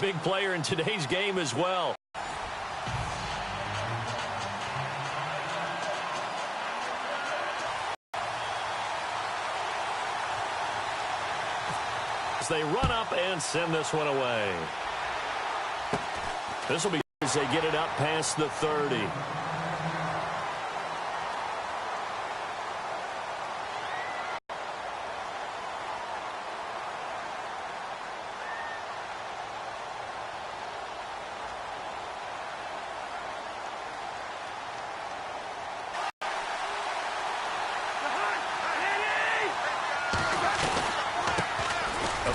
Big player in today's game as well. They run up and send this one away. This will be as they get it up past the 30.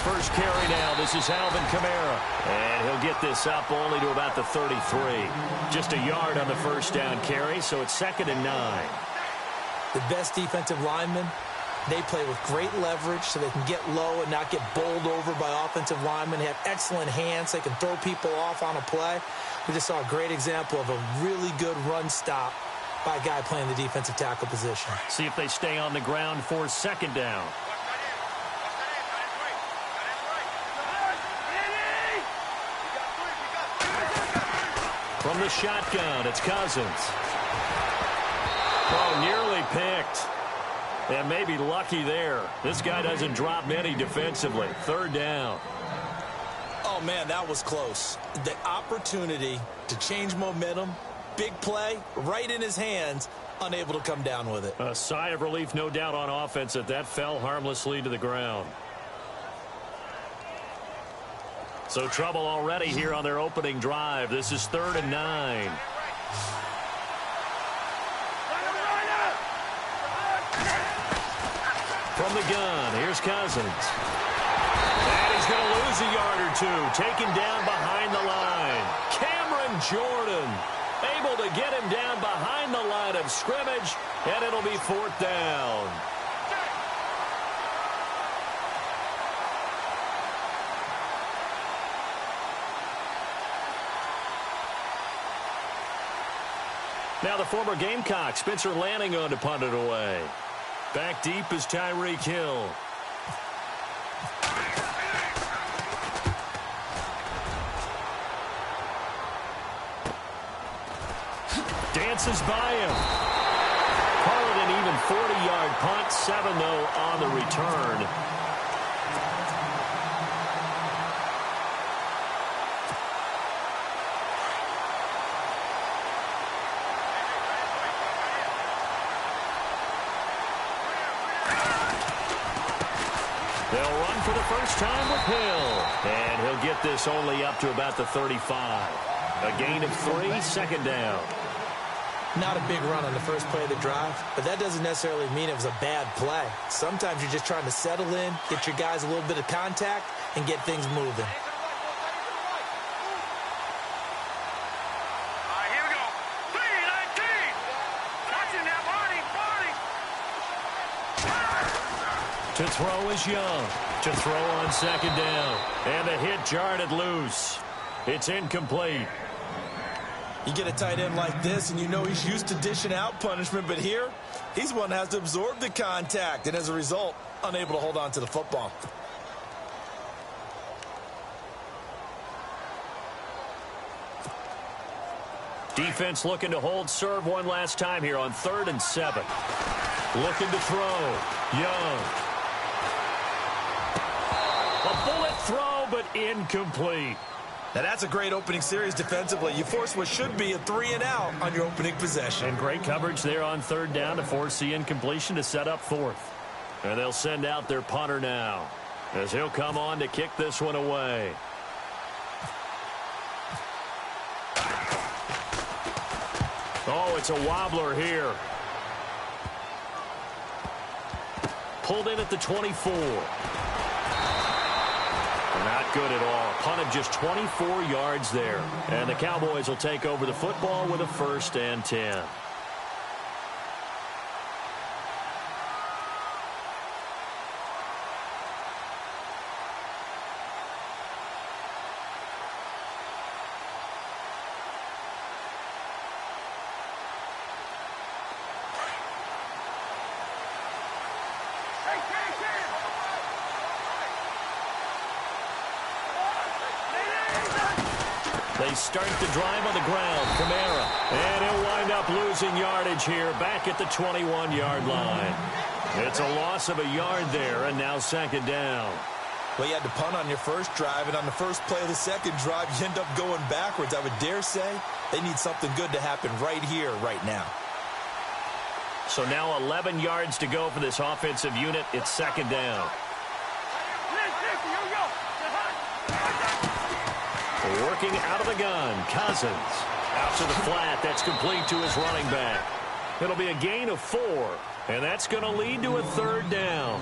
First carry now. This is Alvin Kamara. And he'll get this up only to about the 33. Just a yard on the first down carry, so it's 2nd and 9. The best defensive linemen, they play with great leverage so they can get low and not get bowled over by offensive linemen. They have excellent hands. They can throw people off on a play. We just saw a great example of a really good run stop by a guy playing the defensive tackle position. See if they stay on the ground for 2nd down. From the shotgun, it's Cousins. Oh, nearly picked. And maybe lucky there. This guy doesn't drop many defensively. 3rd down. Oh, man, that was close. The opportunity to change momentum, big play, right in his hands, unable to come down with it. A sigh of relief, no doubt, on offense that fell harmlessly to the ground. So trouble already here on their opening drive. This is 3rd and 9. From the gun, here's Cousins. And he's going to lose a yard or two. Taken down behind the line. Cameron Jordan able to get him down behind the line of scrimmage, and it'll be 4th down. Now the former Gamecock, Spencer Lanning, on to punt it away. Back deep is Tyreek Hill. Dances by him. Call it an even 40-yard punt. 7, though, on the return. They'll run for the first time with Hill. And he'll get this only up to about the 35. A gain of 3, 2nd down. Not a big run on the first play of the drive, but that doesn't necessarily mean it was a bad play. Sometimes you're just trying to settle in, get your guys a little bit of contact, and get things moving. To throw is Young. To throw on 2nd down. And the hit jarred loose. It's incomplete. You get a tight end like this, and you know he's used to dishing out punishment, but here, he's one that has to absorb the contact, and as a result, unable to hold on to the football. Defense looking to hold serve one last time here on 3rd and 7. Looking to throw. Young. A bullet throw, but incomplete. Now that's a great opening series defensively. You force what should be a 3-and-out on your opening possession. And great coverage there on 3rd down to force the incompletion to set up 4th. And they'll send out their punter now, as he'll come on to kick this one away. Oh, it's a wobbler here. Pulled in at the 24. Not good at all. Punted just 24 yards there. And the Cowboys will take over the football with a 1st and 10. They start the drive on the ground. Kamara. And he'll wind up losing yardage here back at the 21-yard line. It's a loss of a yard there, and now second down. Well, you had to punt on your first drive, and on the first play of the second drive, you end up going backwards. I would dare say they need something good to happen right here, right now. So now 11 yards to go for this offensive unit. It's second down. Working out of the gun, Cousins. Out to the flat. That's complete to his running back. It'll be a gain of 4, and that's going to lead to a third down.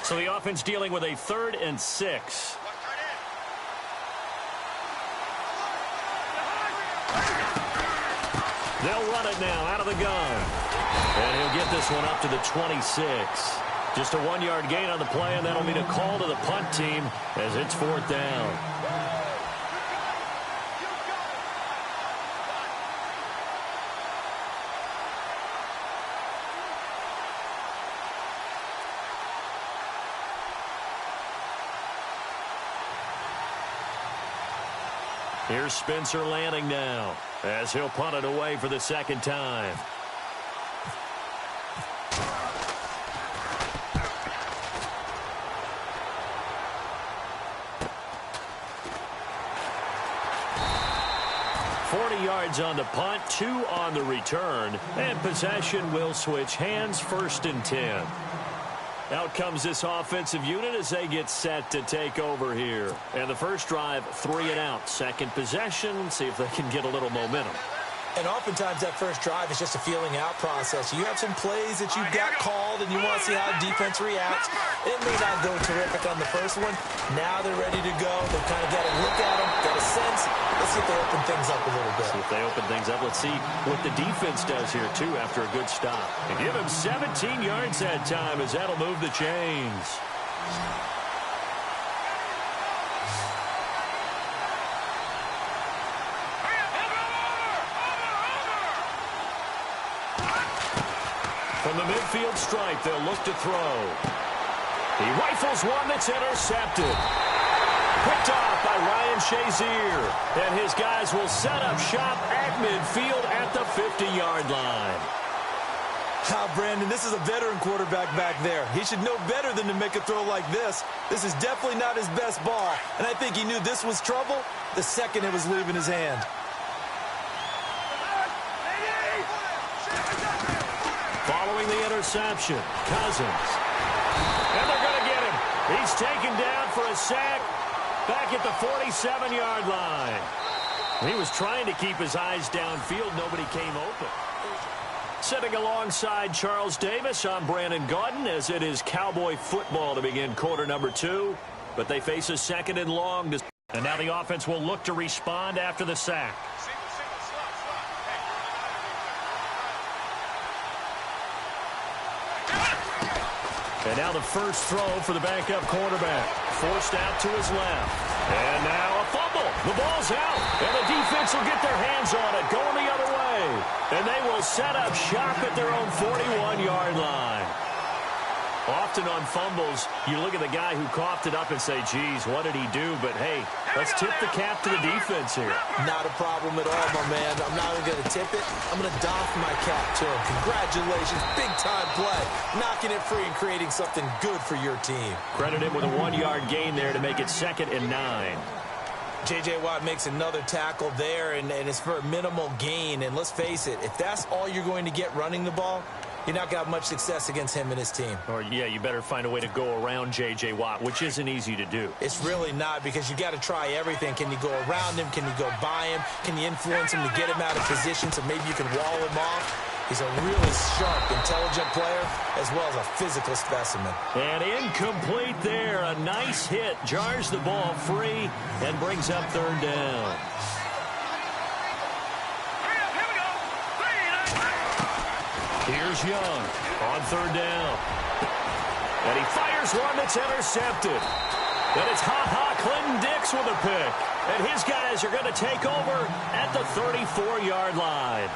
So the offense dealing with a 3rd and 6. They'll run it now out of the gun. And he'll get this one up to the 26. Just a 1-yard gain on the play, and that'll mean a call to the punt team as it's 4th down. Here's Spencer Lanning now as he'll punt it away for the second time. Yards on the punt, 2 on the return, and possession will switch hands. 1st and 10. Out comes this offensive unit as they get set to take over here. And the first drive, 3 and out. Second possession, see if they can get a little momentum. And oftentimes that first drive is just a feeling out process. You have some plays that you've got called and you want to see how defense reacts. It may not go terrific on the first one. Now they're ready to go. They've kind of got a look at them, got a sense. Let's see if they open things up a little bit. See if they open things up. Let's see what the defense does here, too, after a good stop. And give him 17 yards that time as that'll move the chains. From the midfield stripe, they'll look to throw. He rifles one that's intercepted. Picked off by Ryan Shazier. And his guys will set up shop at midfield at the 50-yard line. Brandon, this is a veteran quarterback back there. He should know better than to make a throw like this. This is definitely not his best ball. And I think he knew this was trouble the second it was leaving his hand. Following the interception, Cousins. And they're going to get him. He's taken down for a sack back at the 47-yard line. He was trying to keep his eyes downfield. Nobody came open. Sitting alongside Charles Davis, I'm Brandon Gaudin as it is Cowboy football to begin quarter number 2. But they face a 2nd and long. And now the offense will look to respond after the sack. And now the first throw for the backup quarterback. Forced out to his left. And now a fumble. The ball's out. And the defense will get their hands on it, going the other way. And they will set up shop at their own 41-yard line. Often on fumbles, you look at the guy who coughed it up and say, geez, what did he do? But, hey, let's tip the cap to the defense here. Not a problem at all, my man. I'm not even going to tip it. I'm going to doff my cap to him. Congratulations. Big-time play. Knocking it free and creating something good for your team. Credit him with a 1-yard gain there to make it 2nd and 9. J.J. Watt makes another tackle there, and it's for a minimal gain. And let's face it, if that's all you're going to get running the ball, you're not going to have much success against him and his team. Or, yeah, you better find a way to go around J.J. Watt, which isn't easy to do. It's really not, because you got to try everything. Can you go around him? Can you go by him? Can you influence him to get him out of position so maybe you can wall him off? He's a really sharp, intelligent player, as well as a physical specimen. And incomplete there. A nice hit. Jars the ball free and brings up 3rd down. Here's Young on 3rd down. And he fires one that's intercepted. And it's Clinton Dix with a pick. And his guys are going to take over at the 34-yard line.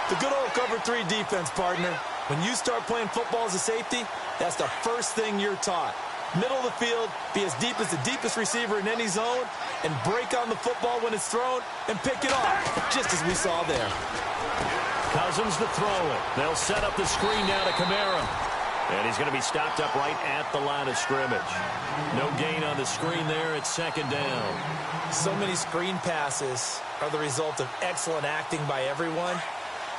The good old cover 3 defense, partner. When you start playing football as a safety, that's the first thing you're taught. Middle of the field, be as deep as the deepest receiver in any zone, and break on the football when it's thrown and pick it off, just as we saw there. Cousins to throw it. They'll set up the screen now to Kamara. And he's going to be stopped up right at the line of scrimmage. No gain on the screen there. It's second down. So many screen passes are the result of excellent acting by everyone.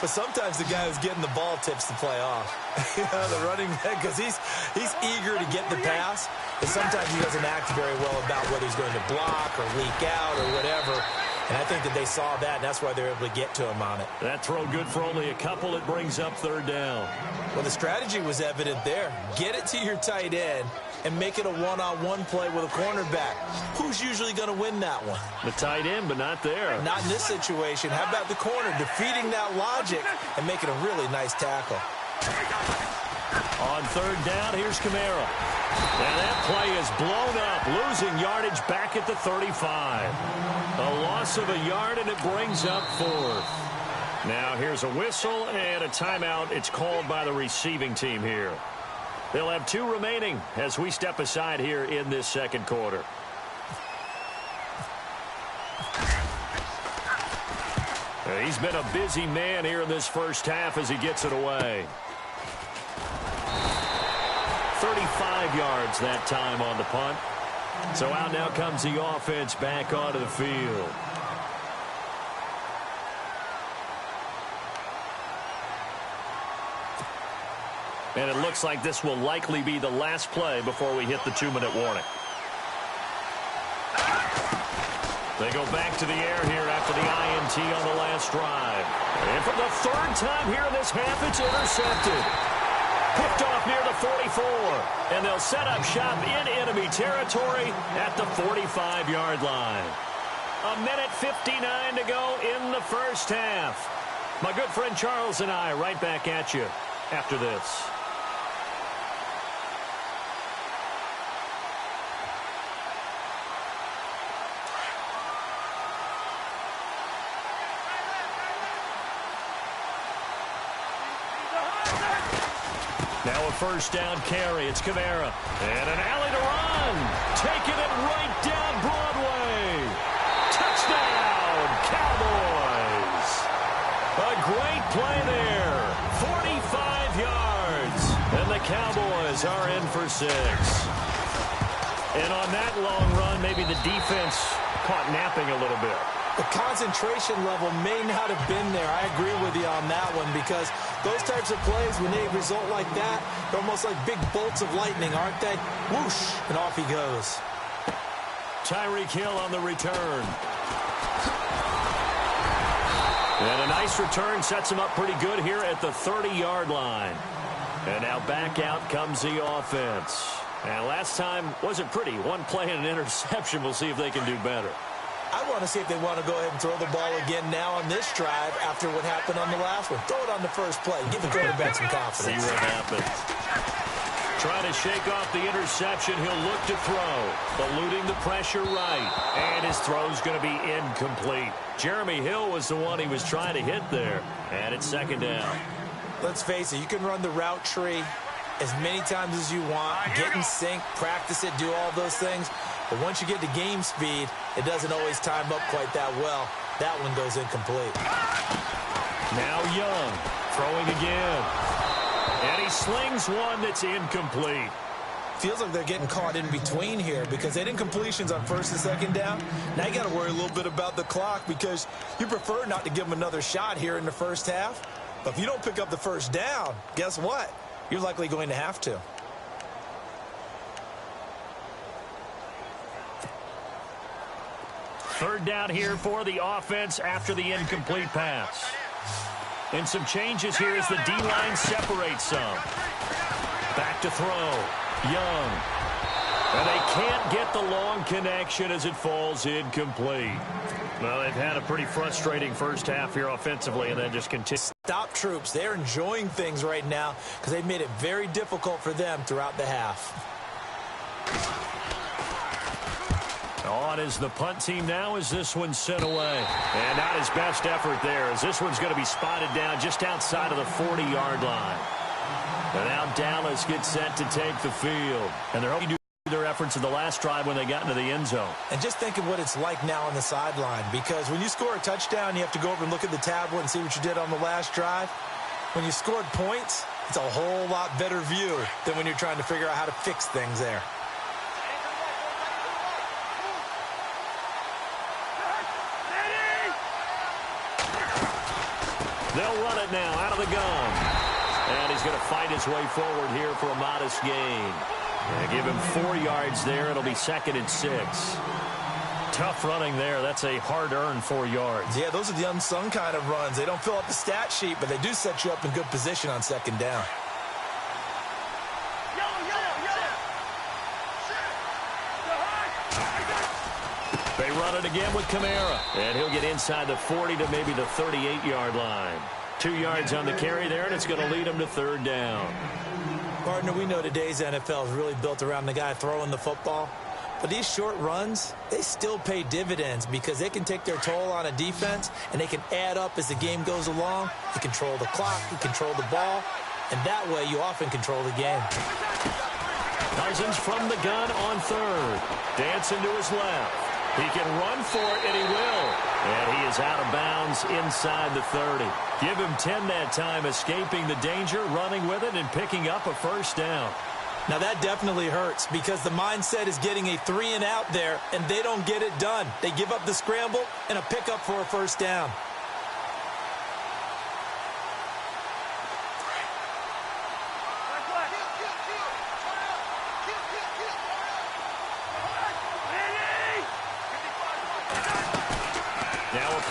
But sometimes the guy who's getting the ball tips the play off. The running back, because he's eager to get the pass. But sometimes he doesn't act very well about whether he's going to block or leak out or whatever. And I think that they saw that, and that's why they were able to get to him on it. That throw good for only a couple. It brings up third down. Well, the strategy was evident there. Get it to your tight end and make it a one-on-one play with a cornerback. Who's usually going to win that one? The tight end, but not there. Not in this situation. How about the corner defeating that logic and making a really nice tackle? On third down, here's Kamara. And that play is blown up, losing yardage back at the 35. A loss of a yard, and it brings up fourth. Now here's a whistle and a timeout. It's called by the receiving team here. They'll have 2 remaining as we step aside here in this second quarter. He's been a busy man here in this first half as he gets it away. 35 yards that time on the punt. So out now comes the offense back onto the field. And it looks like this will likely be the last play before we hit the 2-minute warning. They go back to the air here after the INT on the last drive. And for the third time here in this half, it's intercepted. Picked off near the 44. And they'll set up shop in enemy territory at the 45-yard line. 1:59 to go in the first half. My good friend Charles and I right back at you after this. Now a first down carry. It's Kamara. And an alley to run. Taking it right down Broadway. Touchdown, Cowboys. A great play there. 45 yards. And the Cowboys are in for 6. And on that long run, maybe the defense caught napping a little bit. The concentration level may not have been there. I agree with you on that one, because those types of plays, when they result like that, they're almost like big bolts of lightning, aren't they? Whoosh, and off he goes. Tyreek Hill on the return. And a nice return sets him up pretty good here at the 30-yard line. And now back out comes the offense. And last time wasn't pretty. One play and an interception. We'll see if they can do better. I want to see if they want to go ahead and throw the ball again now on this drive after what happened on the last one. Throw it on the first play. Give the quarterback some confidence. See what happens. Trying to shake off the interception. He'll look to throw. Eluding the pressure right. And his throw's going to be incomplete. Jeremy Hill was the one he was trying to hit there. And it's second down. Let's face it, you can run the route tree as many times as you want. Get in sync, practice it, do all those things. But once you get to game speed, it doesn't always time up quite that well. That one goes incomplete. Now Young, throwing again. And he slings one that's incomplete. Feels like they're getting caught in between here, because they didn't completions on first and second down. Now you got to worry a little bit about the clock, because you prefer not to give them another shot here in the first half. But if you don't pick up the first down, guess what? You're likely going to have to. Third down here for the offense after the incomplete pass. And some changes here as the D-line separates some. Back to throw. Young. And they can't get the long connection as it falls incomplete. Well, they've had a pretty frustrating first half here offensively, and then just continue. Stop troops. They're enjoying things right now because they've made it very difficult for them throughout the half. On is the punt team now as this one's sent away. And not his best effort there as this one's going to be spotted down just outside of the 40-yard line. And now Dallas gets set to take the field. And they're hoping to do their efforts in the last drive when they got into the end zone. And just think of what it's like now on the sideline, because when you score a touchdown, you have to go over and look at the tablet and see what you did on the last drive. When you scored points, it's a whole lot better view than when you're trying to figure out how to fix things there. They'll run it now out of the gun. And he's going to fight his way forward here for a modest gain. And give him 4 yards there. It'll be 2nd and 6. Tough running there. That's a hard-earned 4 yards. Yeah, those are the unsung kind of runs. They don't fill up the stat sheet, but they do set you up in good position on 2nd down. They run it again with Kamara. And he'll get inside the 40 to maybe the 38-yard line. 2 yards on the carry there, and it's going to lead him to 3rd down. Partner, we know today's NFL is really built around the guy throwing the football. But these short runs, they still pay dividends because they can take their toll on a defense, and they can add up as the game goes along. You control the clock, you control the ball, and that way you often control the game. Cousins from the gun on 3rd. Dancing to his left. He can run for it, and he will. And he is out of bounds inside the 30. Give him 10 that time, escaping the danger, running with it, and picking up a 1st down. Now, that definitely hurts because the mindset is getting a 3-and-out there, and they don't get it done. They give up the scramble and a pickup for a 1st down.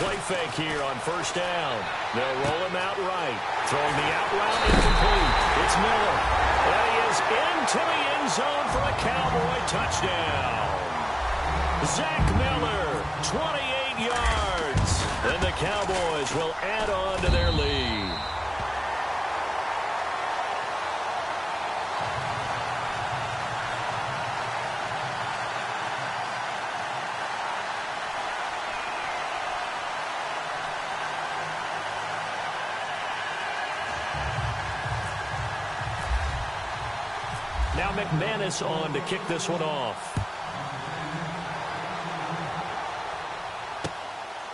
Play fake here on 1st down. They'll roll him out right. Throwing the out route incomplete. It's Miller. And he is into the end zone for a Cowboy touchdown. Zach Miller, 28 yards. And the Cowboys will add on to their lead. Now McManus on to kick this one off.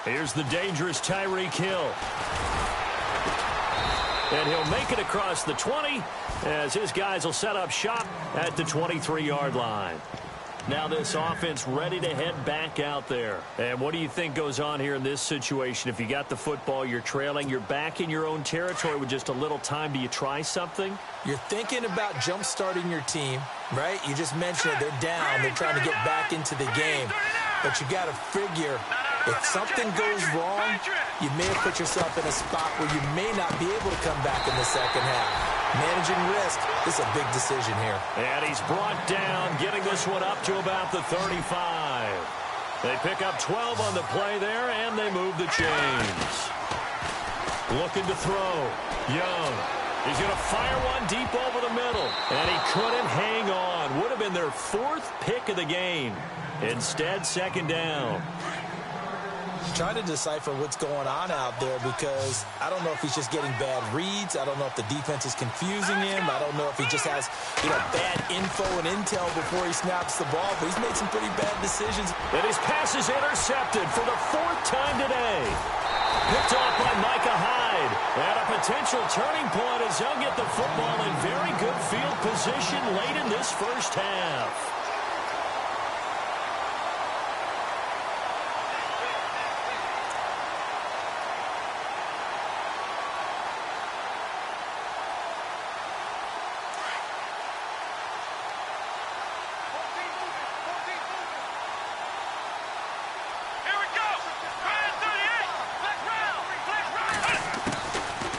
Here's the dangerous Tyreek Hill. And he'll make it across the 20 as his guys will set up shop at the 23-yard line. Now this offense ready to head back out there. And what do you think goes on here in this situation? If you got the football, you're trailing, you're back in your own territory with just a little time. Do you try something? You're thinking about jump-starting your team, right? You just mentioned it. They're down. They're trying to get back into the game. But you got to figure if something goes wrong, you may have put yourself in a spot where you may not be able to come back in the second half. Managing risk is a big decision here. And he's brought down, getting this one up to about the 35. They pick up 12 on the play there, and they move the chains. Looking to throw. Young. He's going to fire one deep over the middle. And he couldn't hang on. Would have been their 4th pick of the game. Instead, 2nd down. Trying to decipher what's going on out there because I don't know if he's just getting bad reads. I don't know if the defense is confusing him. I don't know if he just has, bad info and intel before he snaps the ball. But he's made some pretty bad decisions. And his pass is intercepted for the 4th time today. Picked off by Micah Hyde. And a potential turning point as they'll get the football in very good field position late in this first half.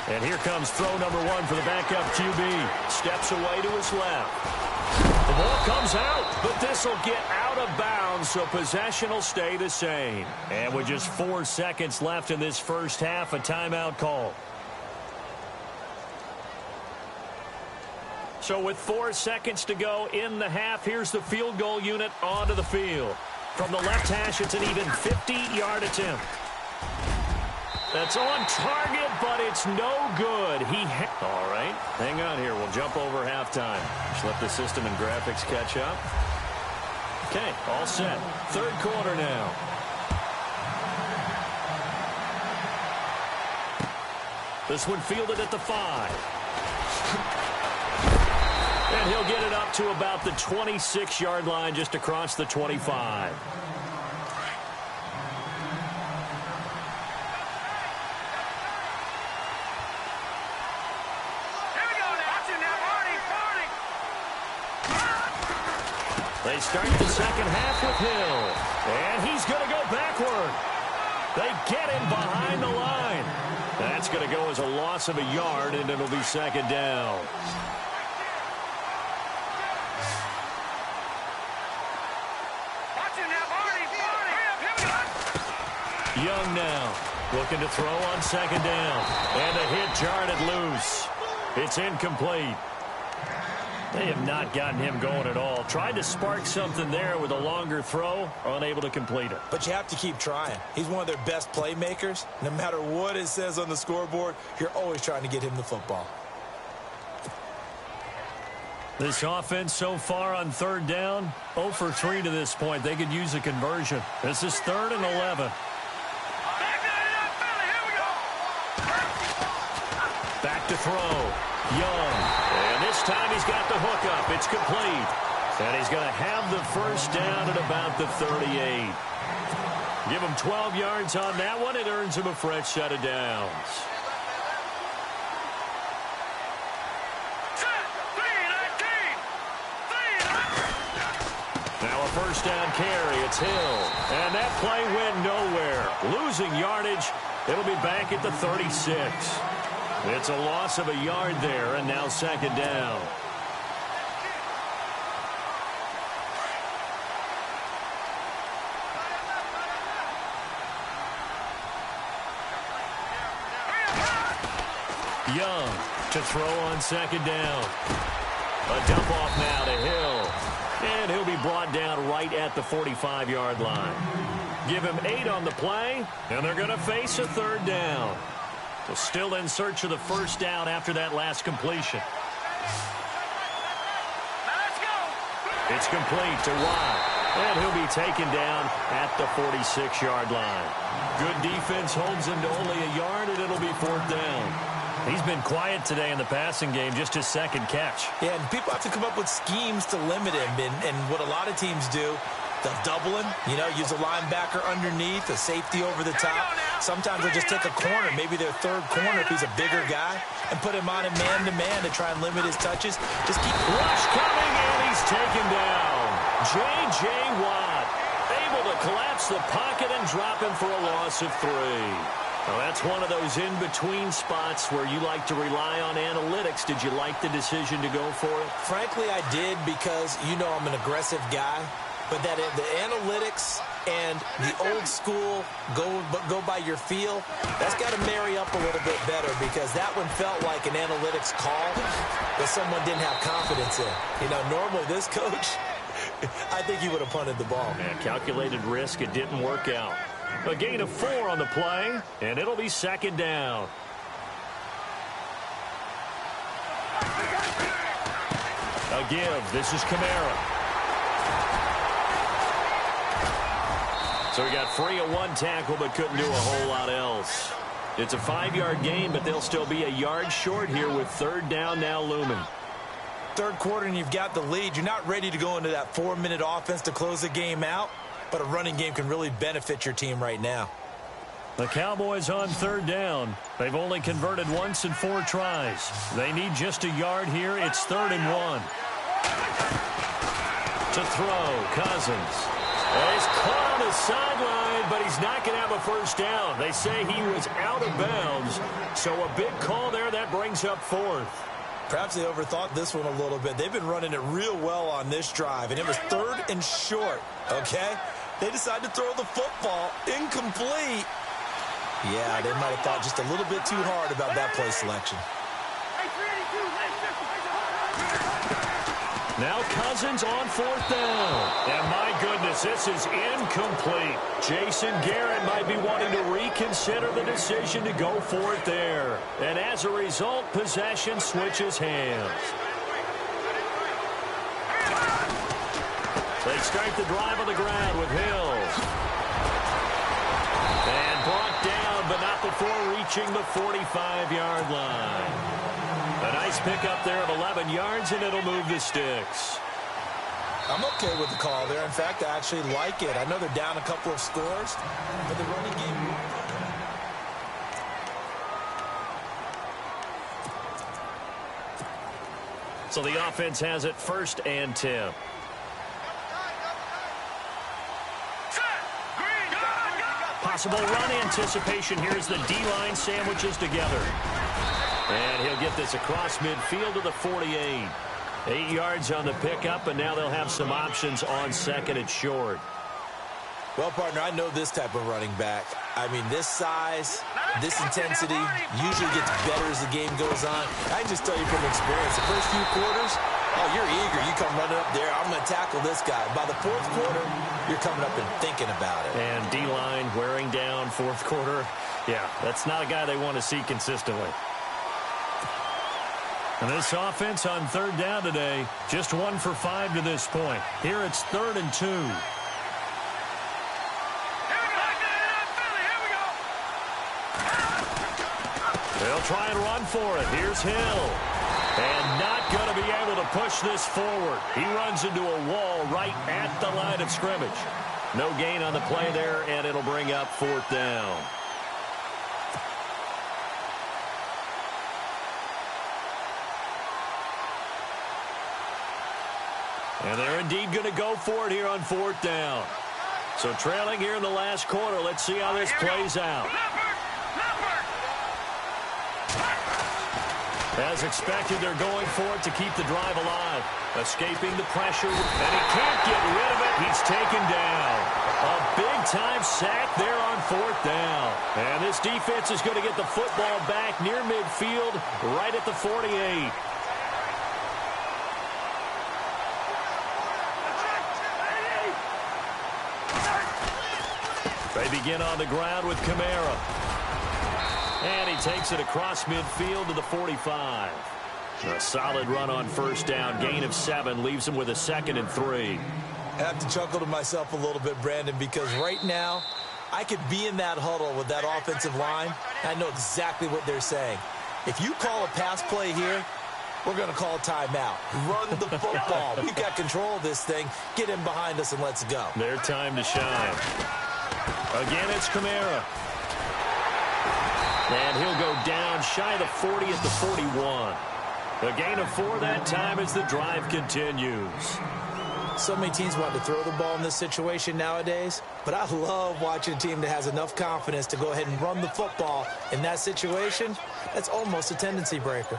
And here comes throw number 1 for the backup QB. Steps away to his left. The ball comes out, but this will get out of bounds, so possession will stay the same. And with just 4 seconds left in this first half, a timeout call. So with 4 seconds to go in the half, here's the field goal unit onto the field. From the left hash, it's an even 50-yard attempt. That's on target, but it's no good. All right, hang on here. We'll jump over halftime. Just let the system and graphics catch up. Okay, all set. Third quarter now. This one fielded at the 5. And he'll get it up to about the 26-yard line, just across the 25. They start the second half with Hill. And he's going to go backward. They get him behind the line. That's going to go as a loss of a yard, and it'll be second down. Young now, looking to throw on second down. And the hit jarred it loose. It's incomplete. They have not gotten him going at all. Tried to spark something there with a longer throw, unable to complete it. But you have to keep trying. He's one of their best playmakers. No matter what it says on the scoreboard, you're always trying to get him the football. This offense so far on third down, 0 for 3 to this point. They could use a conversion. This is 3rd and 11. Back to throw. Young. And this time he's got the hookup. It's complete. And he's going to have the first down at about the 38. Give him 12 yards on that one. It earns him a fresh set of downs. Now a first down carry. It's Hill. And that play went nowhere. Losing yardage. It'll be back at the 36. It's a loss of a yard there, and now second down. Young to throw on second down. A dump off now to Hill. And he'll be brought down right at the 45-yard line. Give him 8 on the play, and they're going to face a third down. So still in search of the first down after that last completion. It's complete to Watt. And he'll be taken down at the 46-yard line. Good defense holds him to only a yard, and it'll be 4th down. He's been quiet today in the passing game, just his second catch. Yeah, and people have to come up with schemes to limit him. And what a lot of teams do, they'll double him, use a linebacker underneath, a safety over the top. Sometimes they'll just take a corner, maybe their third corner if he's a bigger guy, and put him on a man-to-man to try and limit his touches. Just keep rush coming, and he's taken down. J.J. Watt able to collapse the pocket and drop him for a loss of 3. Well, that's one of those in-between spots where you like to rely on analytics. Did you like the decision to go for it? Frankly, I did, because I'm an aggressive guy. But that the analytics and the old school go by your feel, that's got to marry up a little bit better, because that one felt like an analytics call that someone didn't have confidence in. Normally this coach, I think he would have punted the ball. Yeah, calculated risk. It didn't work out. A gain of 4 on the play, and it'll be second down. A give. This is Kamara. So he got free of 1 tackle, but couldn't do a whole lot else. It's a 5-yard gain, but they'll still be a yard short here with third down now looming. Third quarter, and you've got the lead. You're not ready to go into that 4-minute offense to close the game out, but a running game can really benefit your team right now. The Cowboys on third down. They've only converted once in 4 tries. They need just a yard here. It's 3rd and 1. To throw, Cousins. He's caught on the sideline, but he's not going to have a first down. They say he was out of bounds, so a big call there. That brings up 4th. Perhaps they overthought this one a little bit. They've been running it real well on this drive, and it was 3rd and short, okay? They decided to throw the football incomplete. Yeah, they might have thought just a little bit too hard about that play selection. Now Cousins on fourth down. And my goodness, this is incomplete. Jason Garrett might be wanting to reconsider the decision to go for it there. And as a result, possession switches hands. They start the drive on the ground with Hill. And brought down, but not before reaching the 45-yard line. A nice pickup there of 11 yards, and it'll move the sticks. I'm okay with the call there. In fact, I actually like it. I know they're down a couple of scores, but the running game... So the offense has it 1st and 10. Possible run anticipation. Here's the D-line sandwiches together. And he'll get this across midfield to the 48. 8 yards on the pickup, and now they'll have some options on second and short. Well, partner, I know this type of running back. I mean, this size, this intensity usually gets better as the game goes on. I can just tell you from experience, the first few quarters, oh, you're eager. You come running up there. I'm going to tackle this guy. By the 4th quarter, you're coming up and thinking about it. And D-line wearing down 4th quarter. Yeah, that's not a guy they want to see consistently. And this offense on 3rd down today, just 1 for 5 to this point. Here it's 3rd and 2. They'll try and run for it. Here's Hill. And not going to be able to push this forward. He runs into a wall right at the line of scrimmage. No gain on the play there, and it'll bring up 4th down. And they're indeed going to go for it here on 4th down. So trailing here in the last quarter. Let's see how this plays out. As expected, they're going for it to keep the drive alive. Escaping the pressure, and he can't get rid of it. He's taken down. A big-time sack there on 4th down. And this defense is going to get the football back near midfield, right at the 48. They begin on the ground with Kamara. And he takes it across midfield to the 45. A solid run on 1st down. Gain of 7 leaves him with a 2nd and 3. I have to chuckle to myself a little bit, Brandon, because right now I could be in that huddle with that offensive line. I know exactly what they're saying. If you call a pass play here, we're going to call a timeout. Run the football. We've got control of this thing. Get him behind us and let's go. Their time to shine. Again, it's Kamara. And he'll go down shy of the 40 at the 41. A gain of 4 that time as the drive continues. So many teams want to throw the ball in this situation nowadays, but I love watching a team that has enough confidence to go ahead and run the football in that situation. That's almost a tendency breaker.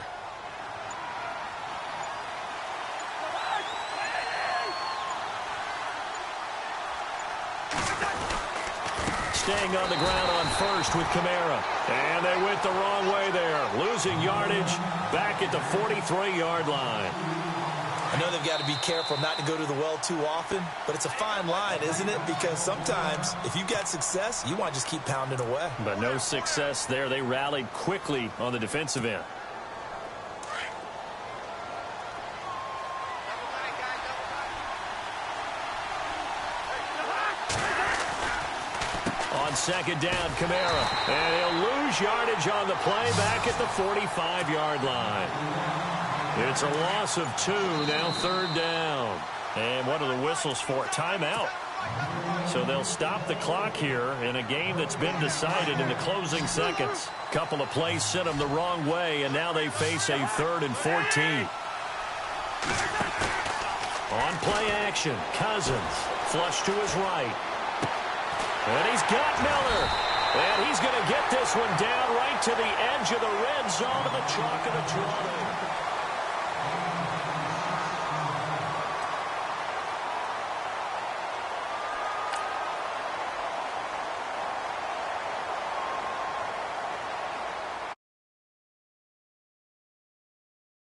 Staying on the ground on 1st with Kamara. And they went the wrong way there. Losing yardage back at the 43-yard line. I know they've got to be careful not to go to the well too often, but it's a fine line, isn't it? Because sometimes if you got success, you want to just keep pounding away. But no success there. They rallied quickly on the defensive end. On 2nd down, Kamara. And he'll lose yardage on the play back at the 45-yard line. It's a loss of 2, now 3rd down. And what are the whistles for? Timeout. So they'll stop the clock here in a game that's been decided in the closing seconds. Couple of plays sent them the wrong way, and now they face a 3rd and 14. On play action, Cousins. Flush to his right. And he's got Miller. And he's going to get this one down right to the edge of the red zone of the chalk of the 20.